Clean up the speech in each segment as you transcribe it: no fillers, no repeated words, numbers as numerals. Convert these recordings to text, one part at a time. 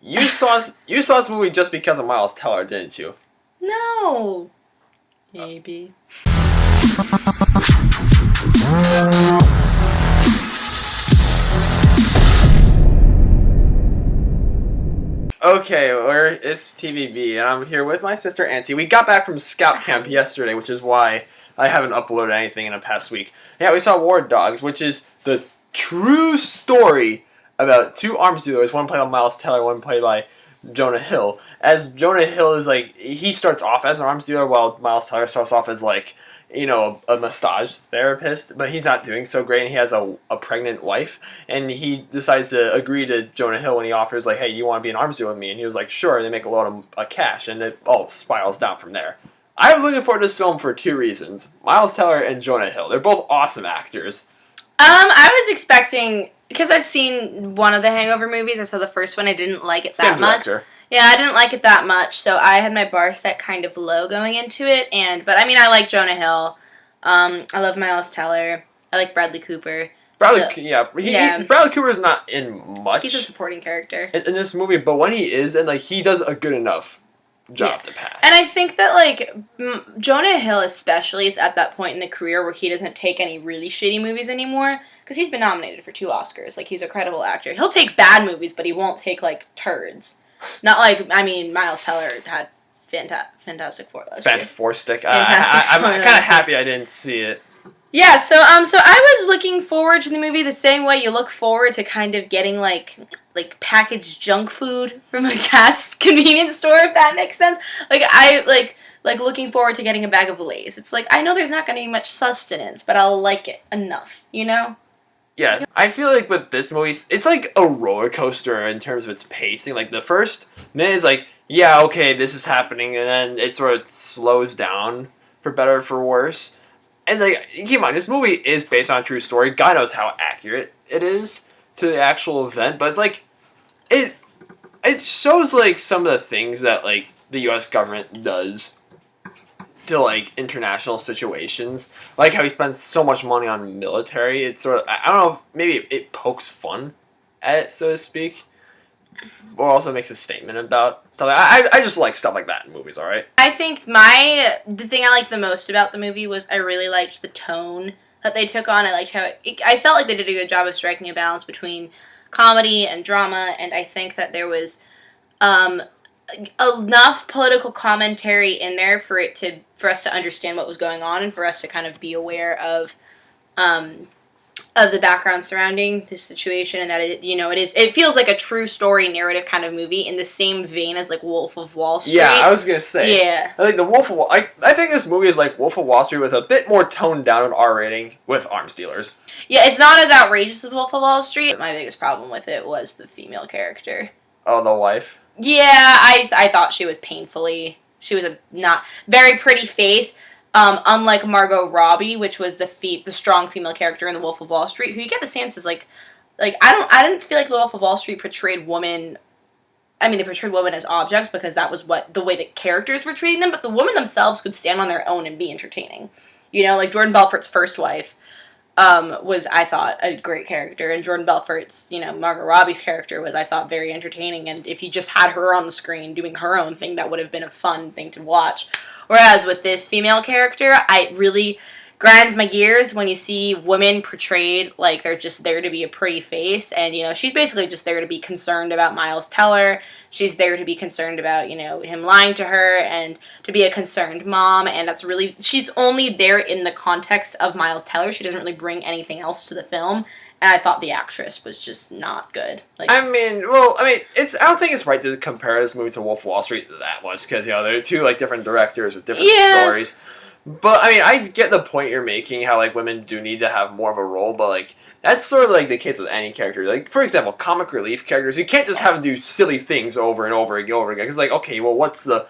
you saw this movie just because of Miles Teller, didn't you? No. Maybe. Okay, it's TVB, and I'm here with my sister Auntie. We got back from Scout Camp yesterday, which is why I haven't uploaded anything in the past week. Yeah, we saw War Dogs, which is the true story about two arms dealers, one played by Miles Teller, one played by Jonah Hill. As Jonah Hill is he starts off as an arms dealer, while Miles Teller starts off as a massage therapist, but he's not doing so great, and he has a pregnant wife, and he decides to agree to Jonah Hill when he offers, hey, you want to be an arms dealer with me? And he was like, sure, and they make a lot of cash, and it all spirals down from there. I was looking forward to this film for two reasons. Miles Teller and Jonah Hill. They're both awesome actors. I was expecting, because I've seen one of the Hangover movies, I saw the first one, I didn't like it that much. Same director. Yeah, I didn't like it that much, so I had my bar set kind of low going into it, but I like Jonah Hill. I love Miles Teller. I like Bradley Cooper. Bradley Cooper is not in much. He's a supporting character in this movie, but when he is, and he does a good enough job to pass. And I think that Jonah Hill especially is at that point in the career where he doesn't take any really shitty movies anymore, because he's been nominated for 2 Oscars. He's a credible actor. He'll take bad movies, but he won't take turds. Not Miles Teller had Fantastic Four last year. Fantastic. I'm kind of happy I didn't see it. Yeah, so I was looking forward to the movie the same way you look forward to kind of getting packaged junk food from a gas convenience store, if that makes sense. I looking forward to getting a bag of Lay's. It's I know there's not going to be much sustenance, but I'll like it enough, you know? Yeah, I feel with this movie, it's a roller coaster in terms of its pacing. The first minute is yeah, okay, this is happening, and then it sort of slows down for better or for worse. And keep in mind, this movie is based on a true story. God knows how accurate it is to the actual event, but it's it shows some of the things that the U.S. government does to international situations, how he spends so much money on military. It's sort of, I don't know if maybe it pokes fun at it, so to speak, or also makes a statement about stuff. I just like stuff like that in movies. All right. I think the thing I liked the most about the movie was I really liked the tone that they took on. I liked how I felt like they did a good job of striking a balance between comedy and drama, and I think that there was enough political commentary in there for us to understand what was going on, and for us to kind of be aware of the background surrounding this situation, and that it feels like a true story narrative kind of movie in the same vein as Wolf of Wall Street. Yeah, I was gonna say. Yeah. The Wolf of Wall. I think this movie is Wolf of Wall Street with a bit more toned down an R rating with arms dealers. Yeah, it's not as outrageous as Wolf of Wall Street. My biggest problem with it was the female character. Oh, the wife? Yeah, I thought she was she was a not very pretty face. Unlike Margot Robbie, which was the strong female character in The Wolf of Wall Street, who you get the sense is I didn't feel The Wolf of Wall Street portrayed women. I mean, they portrayed women as objects because that was the way the characters were treating them, but the women themselves could stand on their own and be entertaining. Jordan Belfort's first wife was, I thought, a great character, and Jordan Belfort's, Margot Robbie's character was, I thought, very entertaining, and if you just had her on the screen doing her own thing, that would have been a fun thing to watch. Whereas with this female character, it really grinds my gears when you see women portrayed they're just there to be a pretty face, and she's basically just there to be concerned about Miles Teller. She's there to be concerned about him lying to her, and to be a concerned mom, and she's only there in the context of Miles Teller. She doesn't really bring anything else to the film, and I thought the actress was just not good. I don't think it's right to compare this movie to Wolf of Wall Street that much, because they're two different directors with different stories. But I get the point you're making, how women do need to have more of a role, but that's sort of the case with any character. For example, comic relief characters, you can't just have them do silly things over and over and over again. Because okay, well,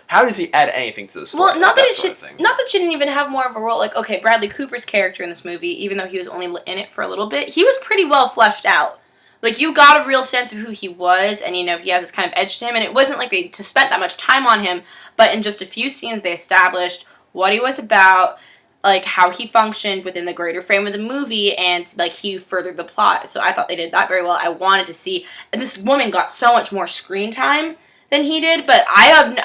how does he add anything to the story? Well, not that she didn't even have more of a role. Okay, Bradley Cooper's character in this movie, even though he was only in it for a little bit, he was pretty well fleshed out. You got a real sense of who he was, and he has this kind of edge to him, and it wasn't they spent that much time on him, but in just a few scenes they established what he was about, like how he functioned within the greater frame of the movie, and like he furthered the plot. So I thought they did that very well. I wanted to see, and this woman got so much more screen time than he did, but I have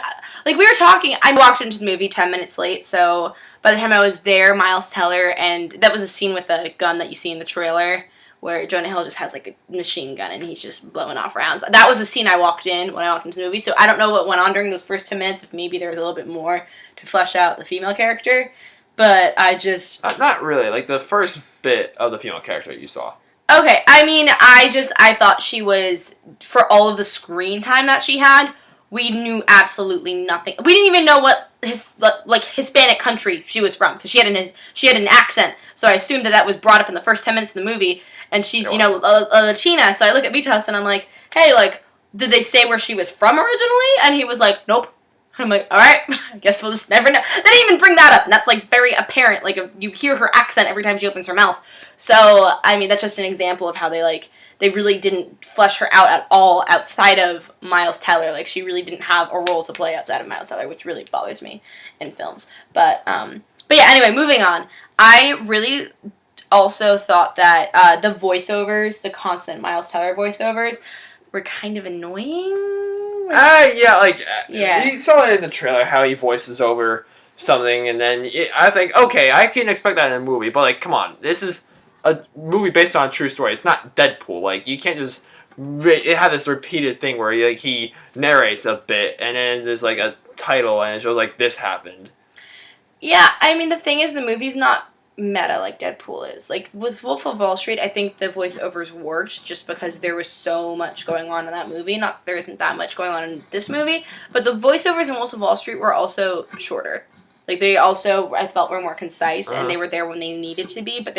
like we were talking. I walked into the movie 10 minutes late, so by the time I was there, Miles Teller, and that was a scene with a gun that you see in the trailer, where Jonah Hill just has like a machine gun and he's just blowing off rounds. That was the scene I walked in when I walked into the movie. So I don't know what went on during those first 10 minutes. If maybe there was a little bit more to flesh out the female character. But I just... Not really. Like, the first bit of the female character you saw. Okay, I mean, I thought she was, for all of the screen time that she had, we knew absolutely nothing. We didn't even know what Hispanic country she was from, because she had an accent. So I assumed that was brought up in the first 10 minutes of the movie, and she's, a Latina. So I look at Vitas and I'm like, hey, like, did they say where she was from originally? And he was like, nope. I'm like, all right, I guess we'll just never know. They didn't even bring that up, and that's, like, very apparent. Like, you hear her accent every time she opens her mouth. So, I mean, that's just an example of how they really didn't flesh her out at all outside of Miles Teller. Like, she really didn't have a role to play outside of Miles Teller, which really bothers me in films. But yeah, anyway, moving on. I really also thought that the voiceovers, the constant Miles Teller voiceovers, were kind of annoying. You saw it in the trailer how he voices over something, and then I think, okay, I can expect that in a movie, but, like, come on, this is a movie based on a true story. It's not Deadpool. Like, you can't just have this repeated thing where he narrates a bit, and then there's, like, a title, and it shows, like, this happened. Yeah, I mean, the thing is, the movie's not meta like Deadpool is. Like, with Wolf of Wall Street, I think the voiceovers worked just because there was so much going on in that movie. Not there isn't that much going on in this movie, but the voiceovers in Wolf of Wall Street were also shorter. Like, they also, I felt, were more concise, and they were there when they needed to be, but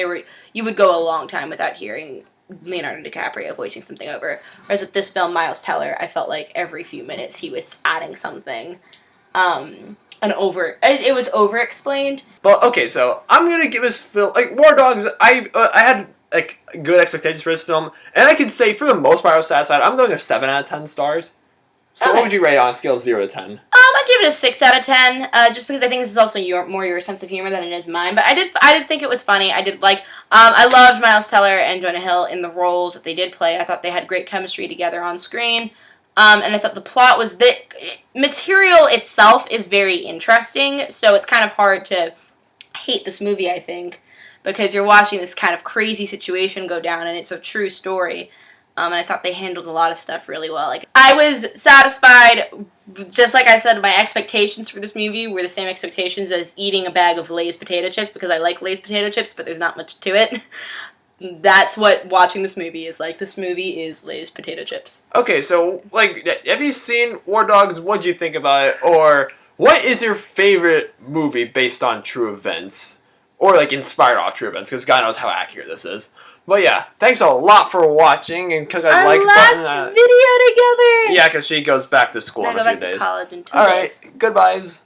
you would go a long time without hearing Leonardo DiCaprio voicing something over. Whereas with this film, Miles Teller, I felt like every few minutes he was adding something. It was over-explained. Well, okay, so I'm gonna give this film, like, War Dogs, I had, like, good expectations for this film, and I can say, for the most part, I was satisfied. I'm going a 7 out of 10 stars. So Okay. What would you rate on a scale of 0 to 10? I'd give it a 6 out of 10, just because I think this is also more your sense of humor than it is mine. But I did think it was funny. I did like, I loved Miles Teller and Jonah Hill in the roles that they did play. I thought they had great chemistry together on screen. And I thought the plot was that material itself is very interesting, so it's kind of hard to hate this movie, I think, because you're watching this kind of crazy situation go down, and it's a true story. And I thought they handled a lot of stuff really well. Like, I was satisfied, just like I said, my expectations for this movie were the same expectations as eating a bag of Lay's potato chips, because I like Lay's potato chips, but there's not much to it. That's what watching this movie is like. This movie is Lay's potato chips. Okay, so, like, have you seen War Dogs? What do you think about it? Or what is your favorite movie based on true events? Or, like, inspired off true events, because God knows how accurate this is. But yeah, thanks a lot for watching, and click that like button. Our last video together! Yeah, because she goes back to school in a few days. I go back to college in 2 days. Alright, goodbyes.